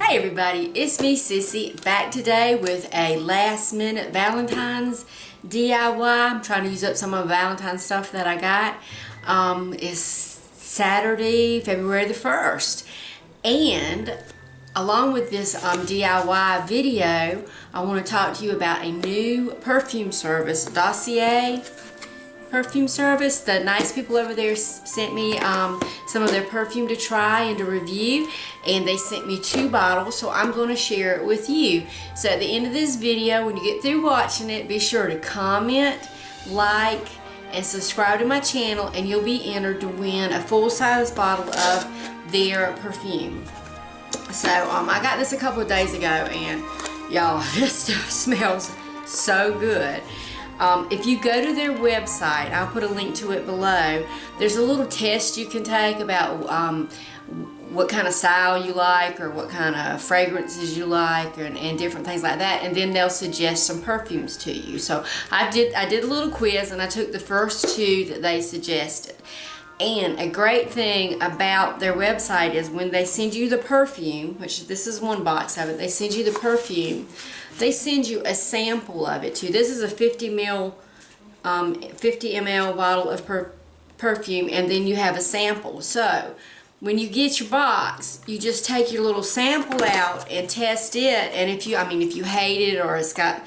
Hey everybody, it's me Sissy, back today with a last minute Valentine's DIY. I'm trying to use up some of the Valentine's stuff that I got. It's Saturday, February the 1st. And along with this DIY video, I want to talk to you about a new perfume service, Dossier perfume service. The nice people over there sent me some of their perfume to try and to review, and they sent me 2 bottles, so I'm going to share it with you. So at the end of this video, when you get through watching it, be sure to comment, like, and subscribe to my channel, and you'll be entered to win a full-size bottle of their perfume. So I got this a couple of days ago, and y'all, this stuff smells so good. If you go to their website, I'll put a link to it below, there's a little test you can take about what kind of style you like, or what kind of fragrances you like, and different things like that, and then they'll suggest some perfumes to you. So I did a little quiz, and I took the first 2 that they suggested. And a great thing about their website is when they send you the perfume, which this is one box of it, they send you the perfume, they send you a sample of it too. This is a 50 ml bottle of perfume, and then you have a sample. So when you get your box, you just take your little sample out and test it, and if you hate it, or it's got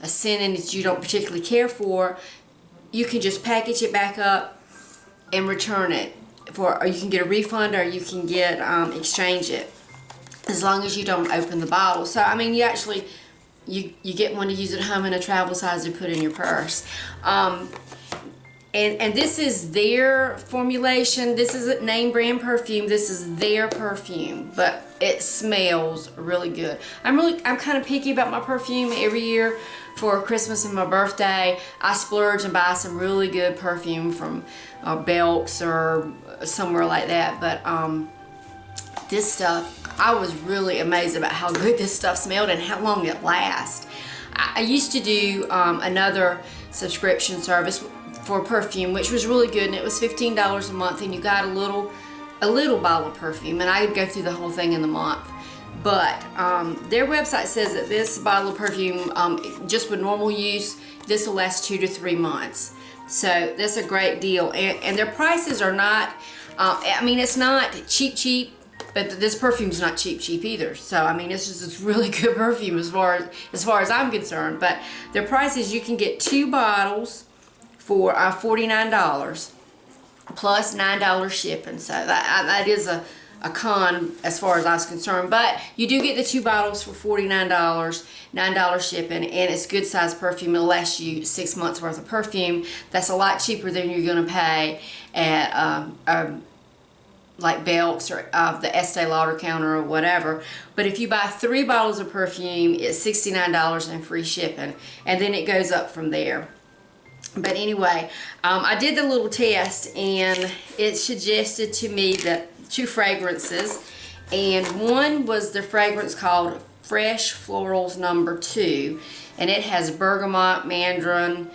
a scent in it that you don't particularly care for, you can just package it back up and return it, or you can get a refund, or you can get exchange it, as long as you don't open the bottle. So I mean, you actually you get one to use at home, and a travel size to put in your purse. And this is their formulation. This isn't name brand perfume. This is their perfume, but it smells really good. I'm kind of picky about my perfume. Every year for Christmas and my birthday, I splurge and buy some really good perfume from Belk's or somewhere like that. But this stuff, I was really amazed about how good this stuff smelled and how long it lasts. I used to do another subscription service for perfume, which was really good, and it was $15 a month, and you got a little bottle of perfume, and I would go through the whole thing in the month. But their website says that this bottle of perfume, just with normal use, this will last 2 to 3 months. So that's a great deal, and their prices are not, I mean, it's not cheap, but this perfume's not cheap either. So I mean, it's just this really good perfume as far as I'm concerned. But their prices, you can get 2 bottles for $49 plus $9 shipping. So that is a con as far as I was concerned. But you do get the 2 bottles for $49, $9 shipping, and it's good size perfume. It'll last you 6 months worth of perfume. That's a lot cheaper than you're going to pay at like Belk's or the Estee Lauder counter or whatever. But if you buy 3 bottles of perfume, it's $69 and free shipping, and then it goes up from there. But anyway, I did the little test, and it suggested to me that 2 fragrances, and one was the fragrance called Fresh Florals No. 2, and it has bergamot, mandarin,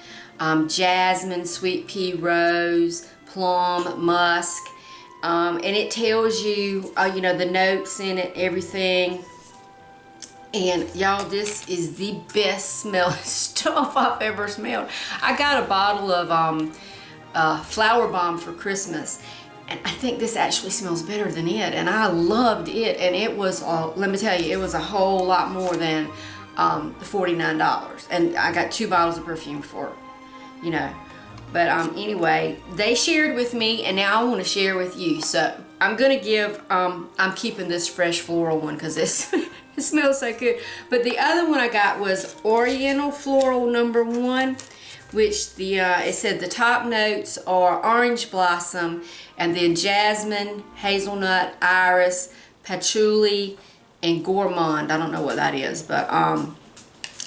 jasmine, sweet pea, rose, plum, musk, and it tells you, the notes in it, everything. And y'all, this is the best smelling stuff I've ever smelled. I got a bottle of Flower Bomb for Christmas, and I think this actually smells better than it, and I loved it. And it was, let me tell you, it was a whole lot more than $49. And I got 2 bottles of perfume for it, But anyway, they shared with me, and now I want to share with you. So I'm going to give, I'm keeping this Fresh Floral one because it's it smells so good. But the other one I got was Oriental Floral No. 1, which it said the top notes are orange blossom, and then jasmine, hazelnut, iris, patchouli, and gourmand. I don't know what that is, but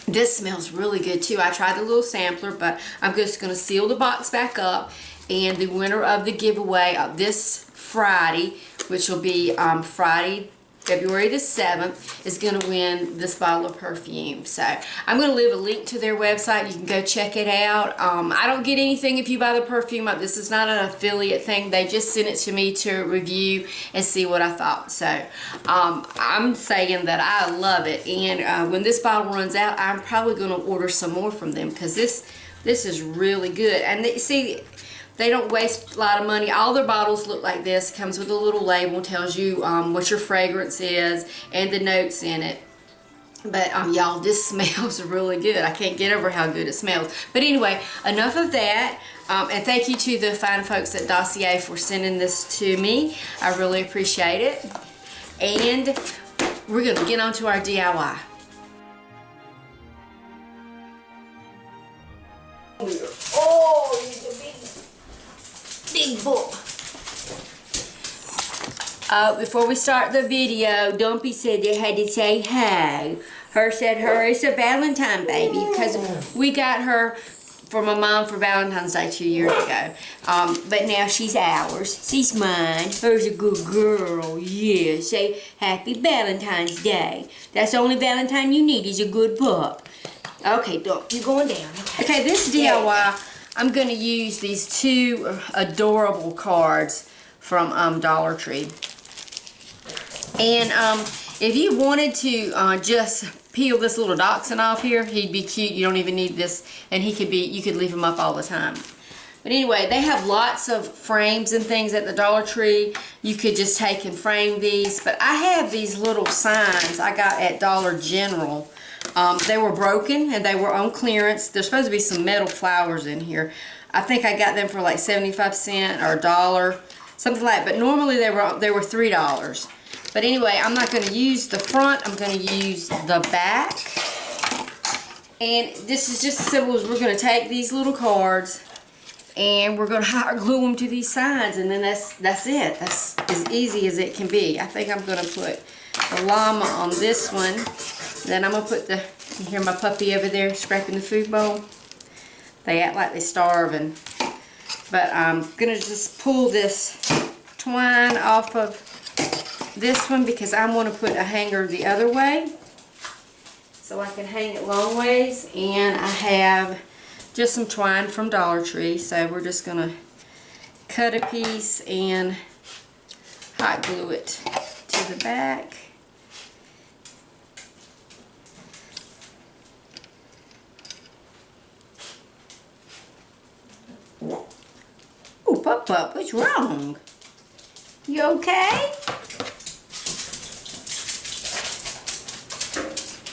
this smells really good too. I tried the little sampler, but I'm just going to seal the box back up, and the winner of the giveaway this Friday, which will be Friday February the 7th, is going to win this bottle of perfume. So I'm going to leave a link to their website. You can go check it out. I don't get anything if you buy the perfume. This is not an affiliate thing. They just sent it to me to review and see what I thought. So I'm saying that I love it. And when this bottle runs out, I'm probably going to order some more from them, because this is really good. And see, they don't waste a lot of money. All their bottles look like this. It comes with a little label, tells you what your fragrance is and the notes in it. But y'all, this smells really good. I can't get over how good it smells. But anyway, enough of that. And thank you to the fine folks at Dossier for sending this to me. I really appreciate it. And we're going to get on to our DIY. Oh, he's a big book. Before we start the video, Dumpy said they had to say hi. Her said her is a Valentine baby, because we got her for my mom for Valentine's Day 2 years ago. But now she's ours. She's mine. Her's a good girl. Yeah, say Happy Valentine's Day. That's the only Valentine you need, is a good pup. Okay, Dump, you're going down. Okay, this DIY, I'm going to use these two adorable cards from Dollar Tree. And if you wanted to just peel this little dachshund off here, he'd be cute. You don't even need this, and you could leave him up all the time. But anyway, they have lots of frames and things at the Dollar Tree. You could just take and frame these. But I have these little signs I got at Dollar General. They were broken and they were on clearance. There's supposed to be some metal flowers in here. I think I got them for like 75 cents or $1, something like that. But normally they were $3. But anyway, I'm not going to use the front. I'm going to use the back. And this is just as simple as we're going to take these little cards and we're going to hot glue them to these sides, and then that's it. That's as easy as it can be. I think I'm going to put the llama on this one. Then I'm going to put you hear my puppy over there scraping the food bowl? They act like they're starving. But I'm going to just pull this twine off of this one, because I want to put a hanger the other way so I can hang it long ways. And I have just some twine from Dollar Tree, so we're just going to cut a piece and hot glue it to the back. Oh, Pup, what's wrong? You okay?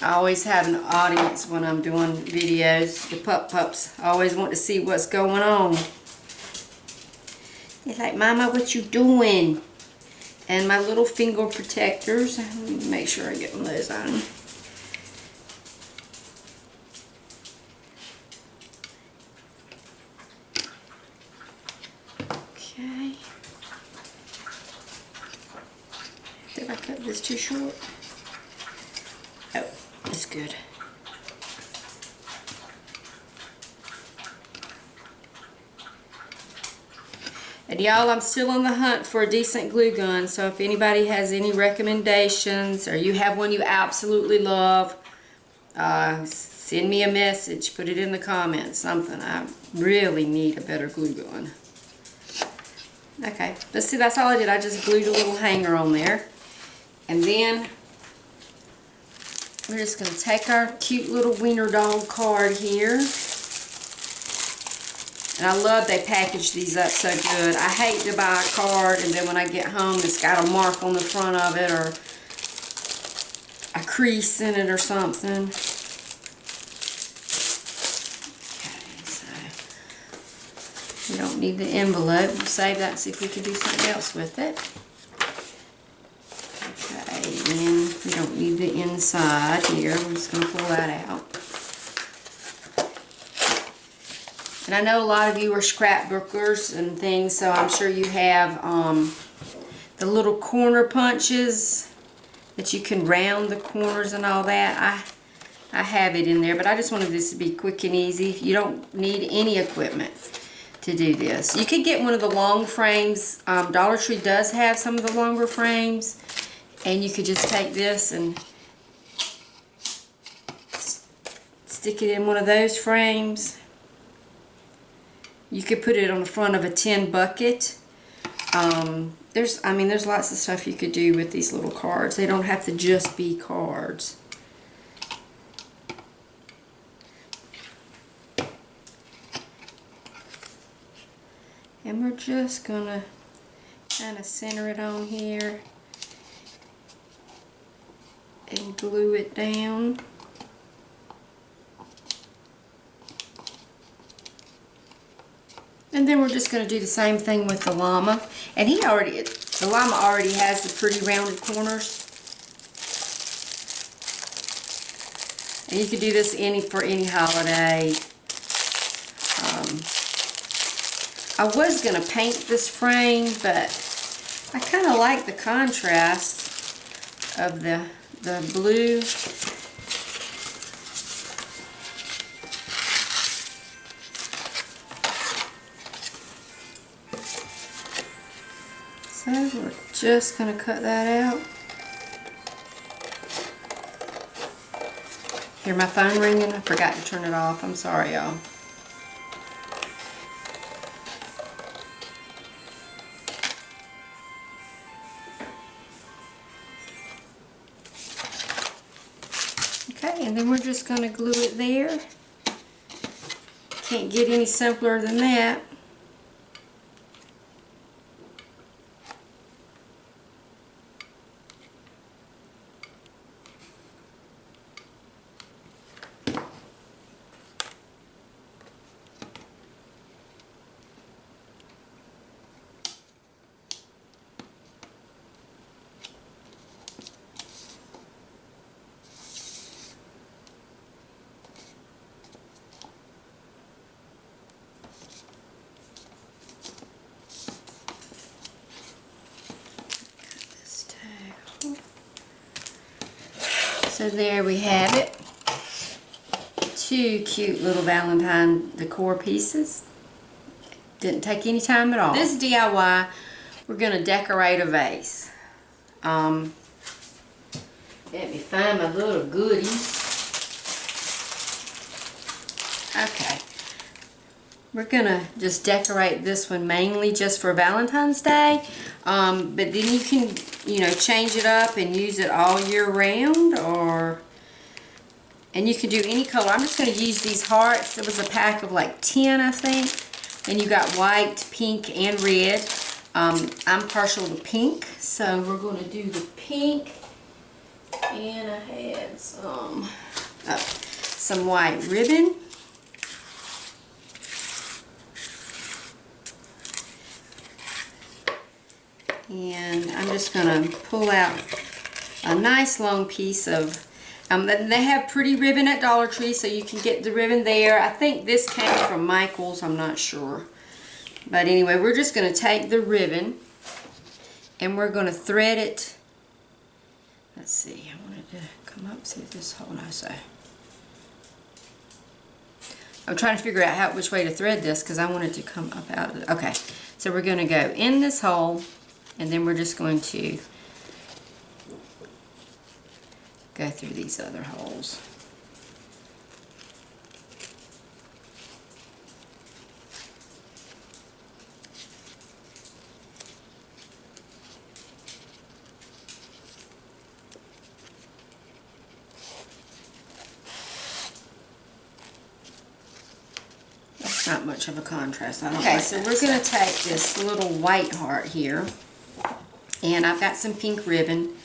I always have an audience when I'm doing videos. The pups always want to see what's going on. They're like, Mama, what you doing? And my little finger protectors. Let me make sure I get one of those on. Okay. Did I cut this too short? Oh, that's good. And y'all, I'm still on the hunt for a decent glue gun, so if anybody has any recommendations or you have one you absolutely love, send me a message, put it in the comments, something. I really need a better glue gun. Okay, let's see, that's all I did. I just glued a little hanger on there. And then we're just going to take our cute little wiener dog card here. And I love they package these up so good. I hate to buy a card and then when I get home it's got a mark on the front of it or a crease in it or something. Okay, so we don't need the envelope. We'll save that and see if we can do something else with it. Okay, and we don't need the inside here. We're just going to pull that out. And I know a lot of you are scrapbookers and things, so I'm sure you have the little corner punches that you can round the corners and all that. I have it in there, but I just wanted this to be quick and easy. You don't need any equipment to do this. You could get one of the long frames. Dollar Tree does have some of the longer frames. And you could just take this and stick it in one of those frames. You could put it on the front of a tin bucket. There's lots of stuff you could do with these little cards. They don't have to just be cards. And we're just gonna kind of center it on here and glue it down. And then we're just going to do the same thing with the llama. And the llama already has the pretty rounded corners. And you could do this for any holiday. I was going to paint this frame, but I kind of like the contrast of the blue. So we're just going to cut that out. Hear my phone ringing? I forgot to turn it off. I'm sorry, y'all. Okay, and then we're just going to glue it there. Can't get any simpler than that. So there we have it. Two cute little Valentine decor pieces. Didn't take any time at all. This DIY, we're going to decorate a vase. Let me find my little goodies. Okay. We're going to just decorate this one mainly just for Valentine's Day. But then you can, change it up and use it all year round, and you can do any color. I'm just going to use these hearts. There was a pack of like 10, I think. And you got white, pink, and red. I'm partial to pink, so we're going to do the pink. And I had some white ribbon. And I'm just going to pull out a nice long piece of, they have pretty ribbon at Dollar Tree, so you can get the ribbon there. I think this came from Michael's, I'm not sure. But anyway, we're just going to take the ribbon and we're going to thread it. Let's see, I wanted to come up through this hole. No, so I'm trying to figure out which way to thread this because I wanted to come up out of it. Okay, so we're going to go in this hole. And then we're just going to go through these other holes. That's not much of a contrast. Okay, so we're going to take this little white heart here. And I've got some pink ribbon.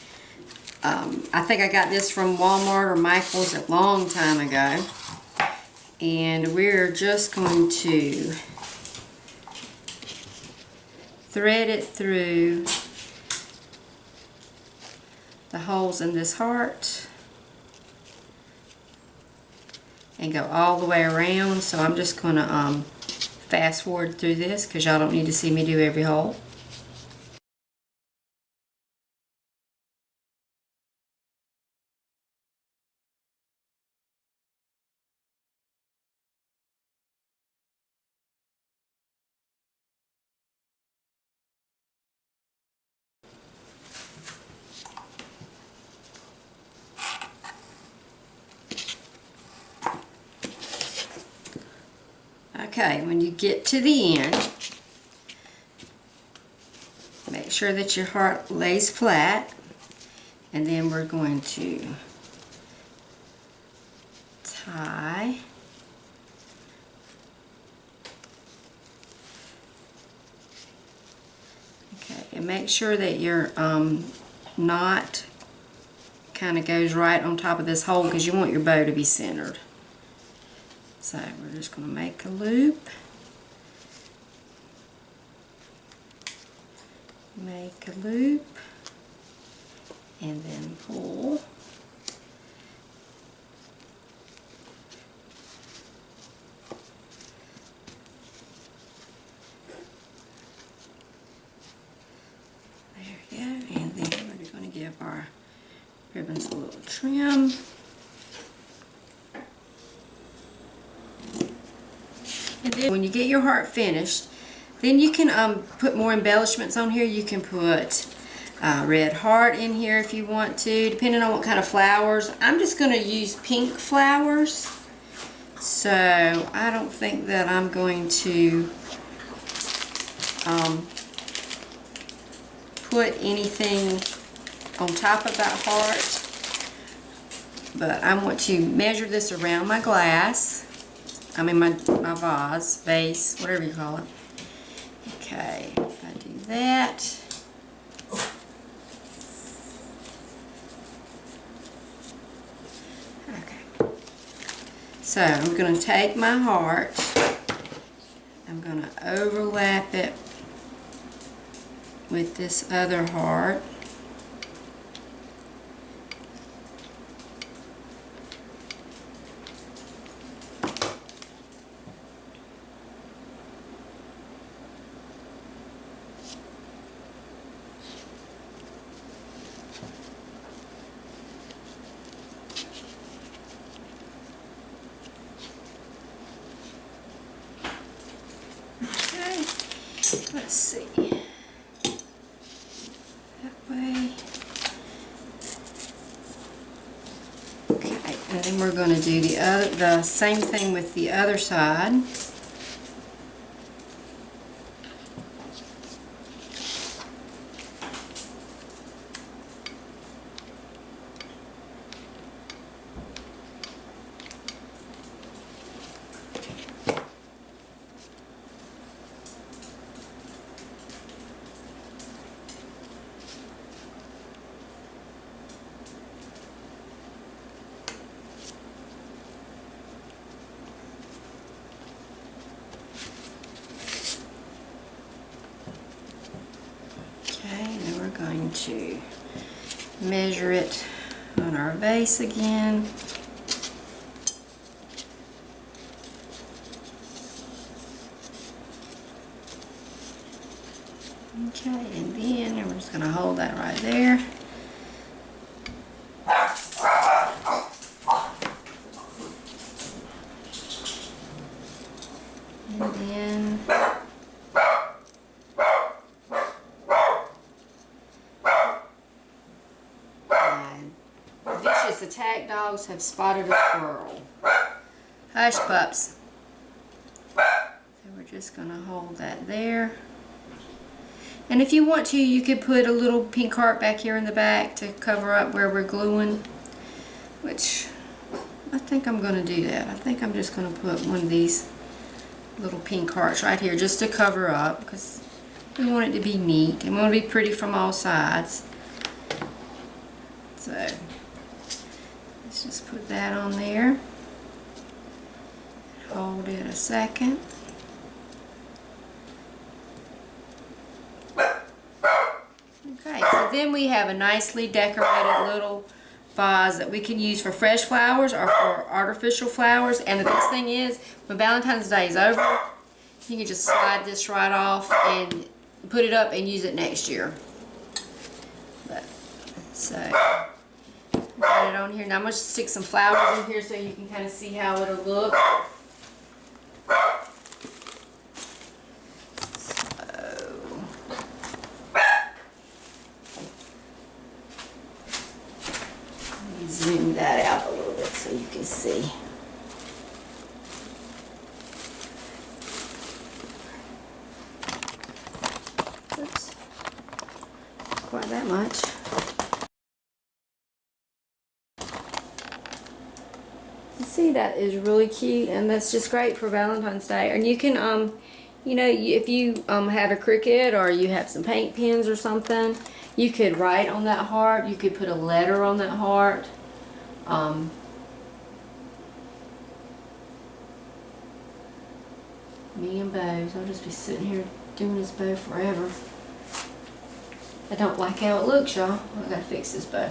I think I got this from Walmart or Michael's a long time ago. And we're just going to thread it through the holes in this heart. And go all the way around. So I'm just going to fast forward through this because y'all don't need to see me do every hole. Okay, when you get to the end, make sure that your heart lays flat, and then we're going to tie. Okay, and make sure that your knot kind of goes right on top of this hole, because you want your bow to be centered. So we're just going to make a loop, make a loop, and then pull. There we go, and then we're going to give our ribbons a little trim. And then when you get your heart finished, then you can put more embellishments on here. You can put red heart in here if you want to, depending on what kind of flowers. I'm just going to use pink flowers, so I don't think that I'm going to put anything on top of that heart, but I want to measure this around my glass. I mean my vase, whatever you call it. Okay, if I do that. Okay. So I'm going to take my heart, I'm going to overlap it with this other heart. Let's see. That way. Okay, and then we're going to do the same thing with the other side. Going to measure it on our vase again. Okay, and then we're just going to hold that right there. And then attack dogs have spotted a squirrel. Hush, pups. So we're just going to hold that there. And if you want to, you could put a little pink heart back here in the back to cover up where we're gluing, which I think I'm going to do that. I think I'm just going to put one of these little pink hearts right here just to cover up, because we want it to be neat and we want it to be pretty from all sides. So let's just put that on there. Hold it a second. Okay, so then we have a nicely decorated little vase that we can use for fresh flowers or for artificial flowers. And the best thing is, when Valentine's Day is over, you can just slide this right off and put it up and use it next year. So got it on here. Now I'm going to stick some flowers in here so you can kind of see how it'll look. Let me zoom that out a little bit so you can see. quite that much. You see, that is really cute, and that's just great for Valentine's Day. And you can, you know, if you have a Cricut or you have some paint pens or something, you could write on that heart. You could put a letter on that heart. Me and bows. I'll just be sitting here doing this bow forever. I don't like how it looks, y'all. I gotta fix this bow.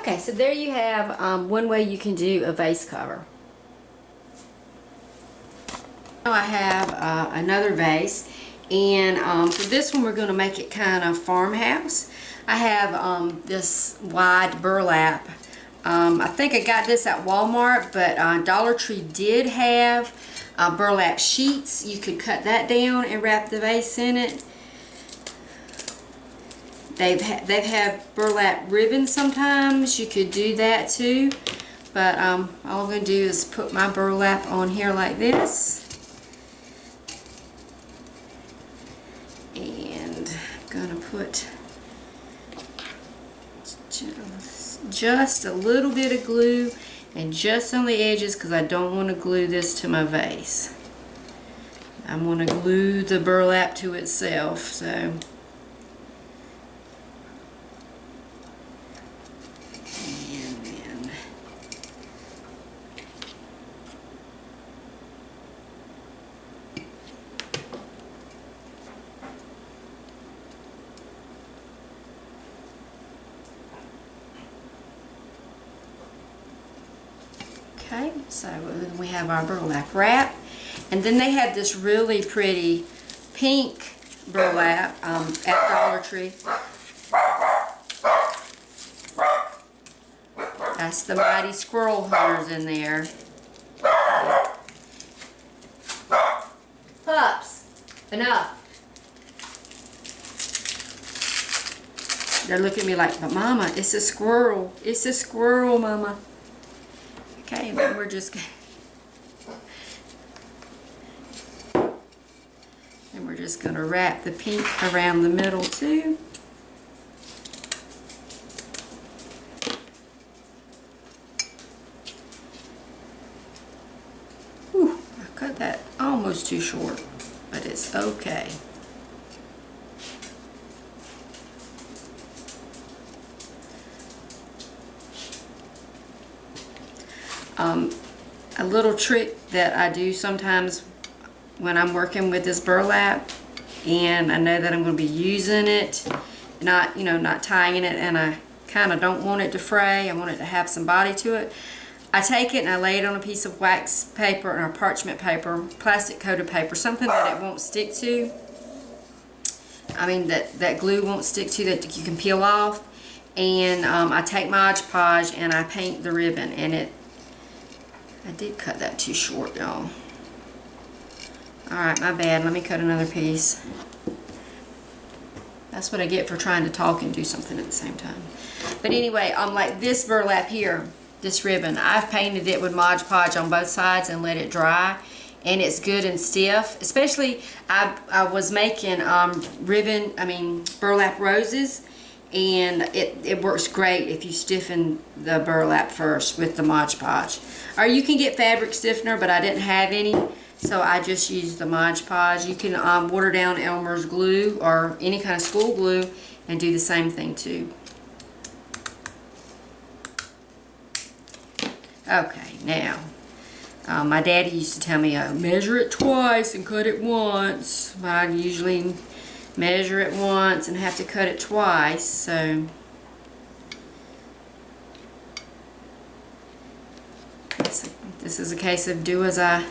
Okay, so there you have one way you can do a vase cover. Now I have another vase, and for this one we're going to make it kind of farmhouse. I have this wide burlap. I think I got this at Walmart, but Dollar Tree did have burlap sheets. You could cut that down and wrap the vase in it. They've had burlap ribbons sometimes. You could do that too. But all I'm going to do is put my burlap on here like this. And I'm going to put just a little bit of glue and just on the edges because I don't want to glue this to my vase. I'm going to glue the burlap to itself. So. Okay, so we have our burlap wrap, and then they have this really pretty pink burlap at Dollar Tree. That's the Mighty Squirrel Hunters in there. Pups, enough. They're looking at me like, but Mama, it's a squirrel. It's a squirrel, Mama. Okay, and then we're just going to wrap the pink around the middle too. Whew, I cut that almost too short, but it's okay. A little trick that I do sometimes when I'm working with this burlap, and I know that I'm going to be using it, not tying it, and I kind of don't want it to fray. I want it to have some body to it. I take it and I lay it on a piece of wax paper or parchment paper, plastic coated paper, something that it won't stick to. I mean that glue won't stick to, that you can peel off. And I take my Mod Podge and I paint the ribbon, and I did cut that too short, y'all. Alright, my bad. Let me cut another piece. That's what I get for trying to talk and do something at the same time. But anyway, like this burlap here, this ribbon, I've painted it with Mod Podge on both sides and let it dry. And it's good and stiff. Especially, I was making burlap roses. And it works great if you stiffen the burlap first with the Mod Podge. Or you can get fabric stiffener, but I didn't have any, so I just used the Mod Podge. You can water down Elmer's glue or any kind of school glue and do the same thing too. Okay, now, my daddy used to tell me, measure it twice and cut it once. I usually measure it once and have to cut it twice, so This is a case of do as I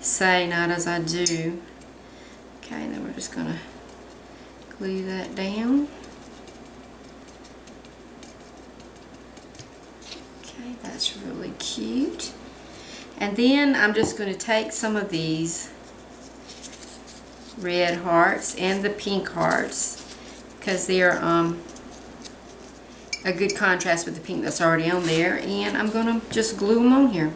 say, not as I do. Okay, and then we're just gonna glue that down. Okay, that's really cute. And then I'm just going to take some of these red hearts and the pink hearts because they're a good contrast with the pink that's already on there, and I'm going to just glue them on here.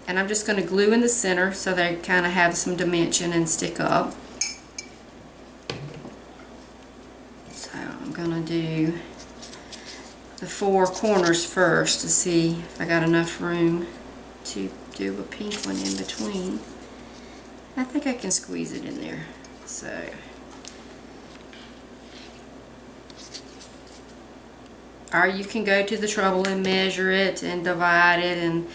And I'm just going to glue in the center so they kind of have some dimension and stick up. So I'm going to do the 4 corners first to see if I got enough room to do a pink one in between. I think I can squeeze it in there. So or you can go to the trouble and measure it and divide it, and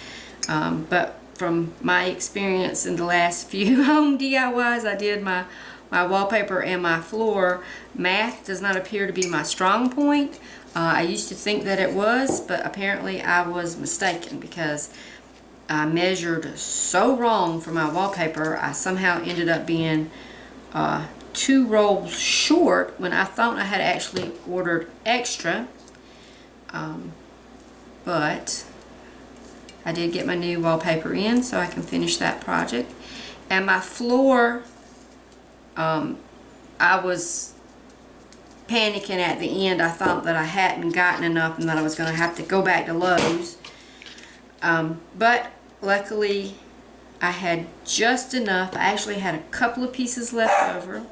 but from my experience in the last few home DIYs I did, my wallpaper and my floor, math does not appear to be my strong point. I used to think that it was, but apparently I was mistaken because I measured so wrong for my wallpaper. I somehow ended up being 2 rolls short when I thought I had actually ordered extra. But I did get my new wallpaper in, so I can finish that project. And my floor, I was panicking at the end. I thought that I hadn't gotten enough and that I was going to have to go back to Lowe's. But luckily I had just enough. I actually had a couple of pieces left over.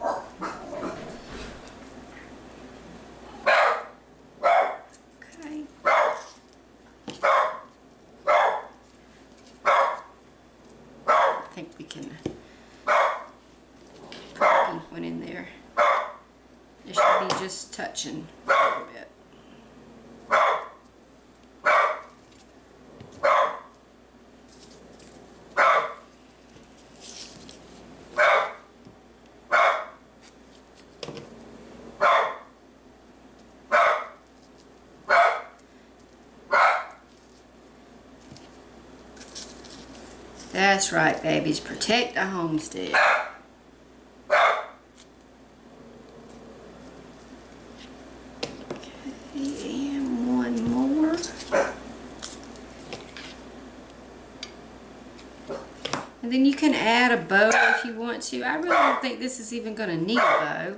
Okay. I think we can put a pink one in there. It should be just touching a little bit. That's right, babies. Protect the homestead. Okay, and one more. And then you can add a bow if you want to. I really don't think this is even going to need a bow.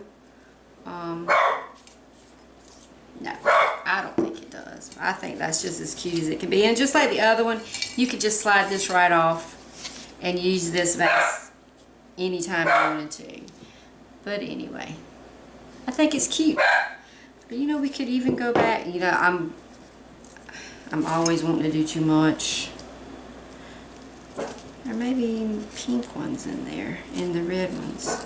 No, I don't think it does. I think that's just as cute as it can be. And just like the other one, you could just slide this right off and use this vase anytime you wanted to. But anyway, I think it's cute. But you know, we could even go back. You know, I'm always wanting to do too much. There may be pink ones in there, and the red ones.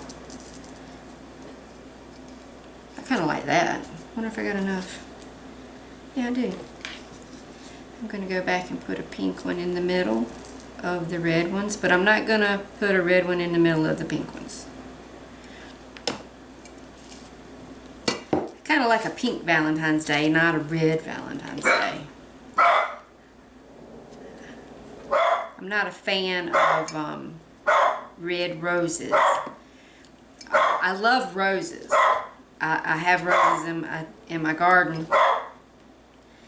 I kind of like that. Wonder if I got enough. Yeah, I do. I'm going to go back and put a pink one in the middle of the red ones, but I'm not going to put a red one in the middle of the pink ones. Kind of like a pink Valentine's Day, not a red Valentine's Day. I'm not a fan of red roses. I love roses. I have roses in my garden.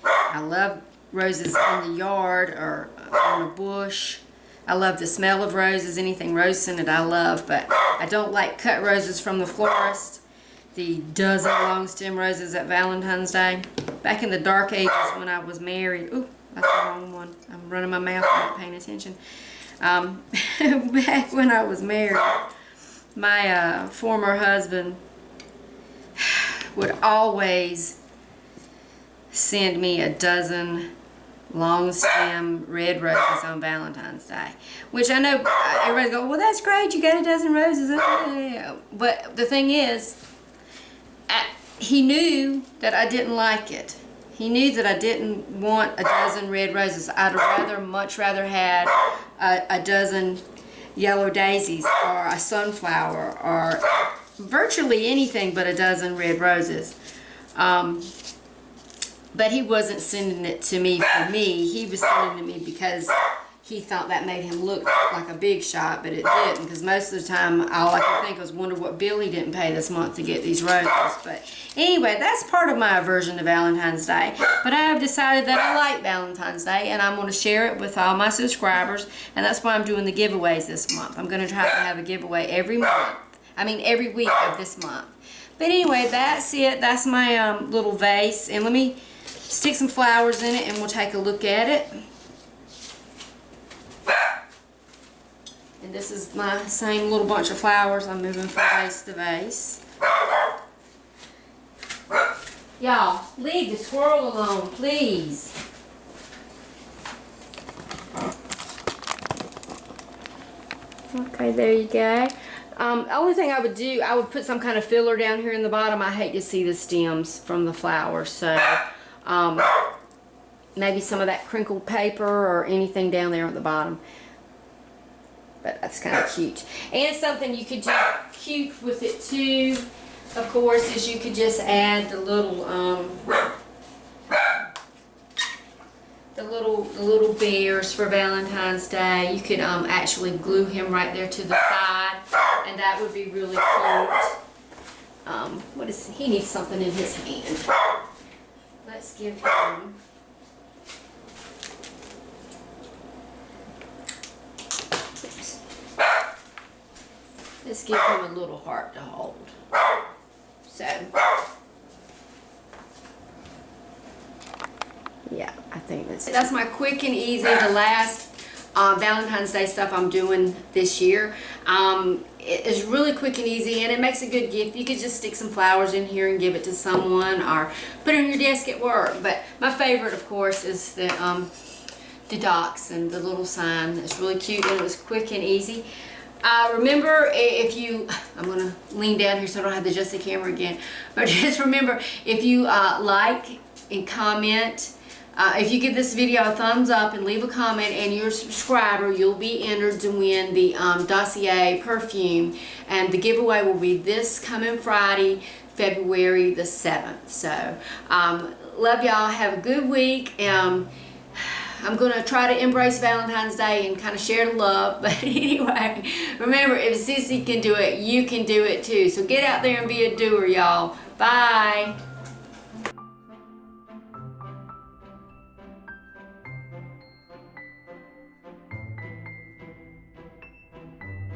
I love roses in the yard or on a bush. I love the smell of roses. Anything rose scented I love, but I don't like cut roses from the florist. The dozen long stem roses at Valentine's Day. Back in the dark ages when I was married. Ooh, that's the wrong one. I'm running my mouth, I'm not paying attention. Back when I was married, my former husband would always send me a dozen long stem red roses on Valentine's Day, which I know everybody go, well, that's great, you got a dozen roses. But the thing is, he knew that I didn't like it. He knew that I didn't want a dozen red roses. I'd much rather had a dozen yellow daisies or a sunflower or virtually anything but a dozen red roses. But he wasn't sending it to me for me. He was sending it to me because he thought that made him look like a big shot, but it didn't, because most of the time all I could think was wonder what Billy didn't pay this month to get these roses. But anyway, that's part of my aversion to Valentine's Day. But I have decided that I like Valentine's Day, and I'm going to share it with all my subscribers, and that's why I'm doing the giveaways this month. I'm going to try to have a giveaway every week of this month. But anyway, that's it. That's my little vase, and let me stick some flowers in it, and we'll take a look at it. And this is my same little bunch of flowers. I'm moving from vase to vase. Y'all, leave the squirrel alone, please. Okay, there you go. The only thing I would do, I would put some kind of filler down here in the bottom. I hate to see the stems from the flowers, so maybe some of that crinkled paper or anything down there at the bottom. But that's kind of cute. And something you could do cute with it too, of course, is you could just add the little bears for Valentine's Day. You could actually glue him right there to the side, and that would be really cute. What is he needs something in his hand. Let's give him. Let's give him a little heart to hold. So, yeah, I think that's my quick and easy, the last Valentine's Day stuff I'm doing this year. It is really quick and easy, and it makes a good gift. You could just stick some flowers in here and give it to someone, or put it on your desk at work. But my favorite, of course, is the Dachshund, the little sign. It's really cute, and it was quick and easy. Remember, if you, I'm going to lean down here so I don't have to adjust the camera again, but just remember, if you like and comment, if you give this video a thumbs up and leave a comment and you're a subscriber, you'll be entered to win the Dossier perfume, and the giveaway will be this coming Friday, February the 7th. So, love y'all, have a good week. I'm going to try to embrace Valentine's Day and kind of share the love. But anyway, remember, if Sissy can do it, you can do it too. So get out there and be a doer, y'all. Bye.